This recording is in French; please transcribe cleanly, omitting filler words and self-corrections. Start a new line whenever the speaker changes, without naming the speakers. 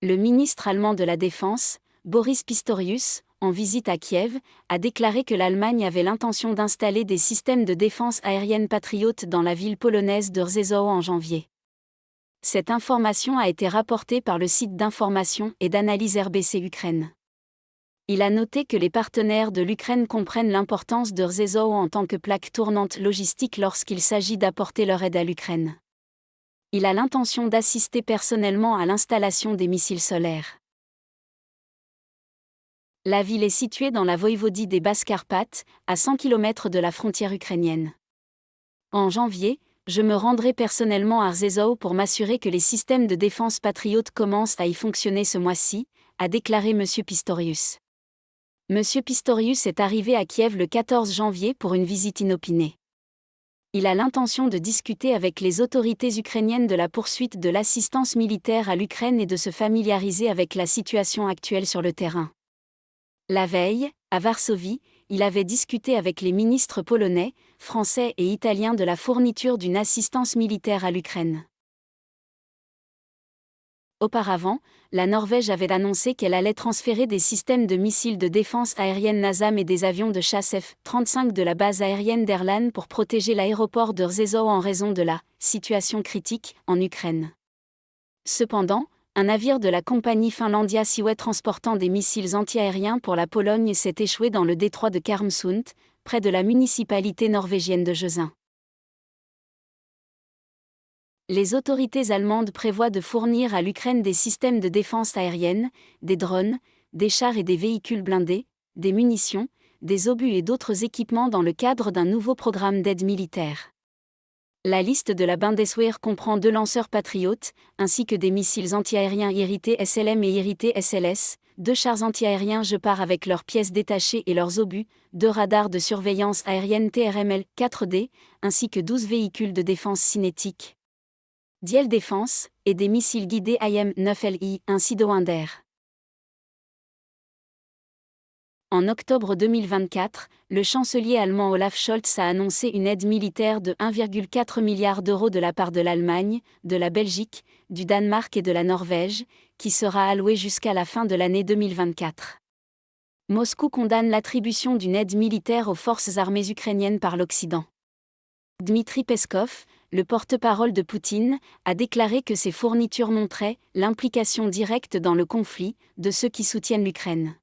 Le ministre allemand de la Défense, Boris Pistorius, en visite à Kiev, a déclaré que l'Allemagne avait l'intention d'installer des systèmes de défense aérienne patriotes dans la ville polonaise de Rzeszów en janvier. Cette information a été rapportée par le site d'information et d'analyse RBC Ukraine. Il a noté que les partenaires de l'Ukraine comprennent l'importance de Rzeszów en tant que plaque tournante logistique lorsqu'il s'agit d'apporter leur aide à l'Ukraine. Il a l'intention d'assister personnellement à l'installation des missiles solaires. La ville est située dans la voïvodie des Basses-Carpates, à 100 km de la frontière ukrainienne. En janvier, je me rendrai personnellement à Rzeszów pour m'assurer que les systèmes de défense patriotes commencent à y fonctionner ce mois-ci, a déclaré M. Pistorius. M. Pistorius est arrivé à Kiev le 14 janvier pour une visite inopinée. Il a l'intention de discuter avec les autorités ukrainiennes de la poursuite de l'assistance militaire à l'Ukraine et de se familiariser avec la situation actuelle sur le terrain. La veille, à Varsovie, il avait discuté avec les ministres polonais, français et italiens de la fourniture d'une assistance militaire à l'Ukraine. Auparavant, la Norvège avait annoncé qu'elle allait transférer des systèmes de missiles de défense aérienne NASAM et des avions de chasse F-35 de la base aérienne d'Erlan pour protéger l'aéroport de Rzeszów en raison de la « situation critique » en Ukraine. Cependant, un navire de la compagnie Finlandia Seaway transportant des missiles antiaériens pour la Pologne s'est échoué dans le détroit de Karmsund, près de la municipalité norvégienne de Jesin. Les autorités allemandes prévoient de fournir à l'Ukraine des systèmes de défense aérienne, des drones, des chars et des véhicules blindés, des munitions, des obus et d'autres équipements dans le cadre d'un nouveau programme d'aide militaire. La liste de la Bundeswehr comprend 2 lanceurs patriotes, ainsi que des missiles antiaériens Irité SLM et Irité SLS, 2 chars antiaériens Gepard avec leurs pièces détachées et leurs obus, 2 radars de surveillance aérienne TRML 4D, ainsi que 12 véhicules de défense cinétique. Diel Défense, et des missiles guidés IM-9LI, ainsi de Winder. En octobre 2024, le chancelier allemand Olaf Scholz a annoncé une aide militaire de 1,4 milliard d'euros de la part de l'Allemagne, de la Belgique, du Danemark et de la Norvège, qui sera allouée jusqu'à la fin de l'année 2024. Moscou condamne l'attribution d'une aide militaire aux forces armées ukrainiennes par l'Occident. Dmitri Peskov, le porte-parole de Poutine, a déclaré que ces fournitures montraient l'implication directe dans le conflit de ceux qui soutiennent l'Ukraine.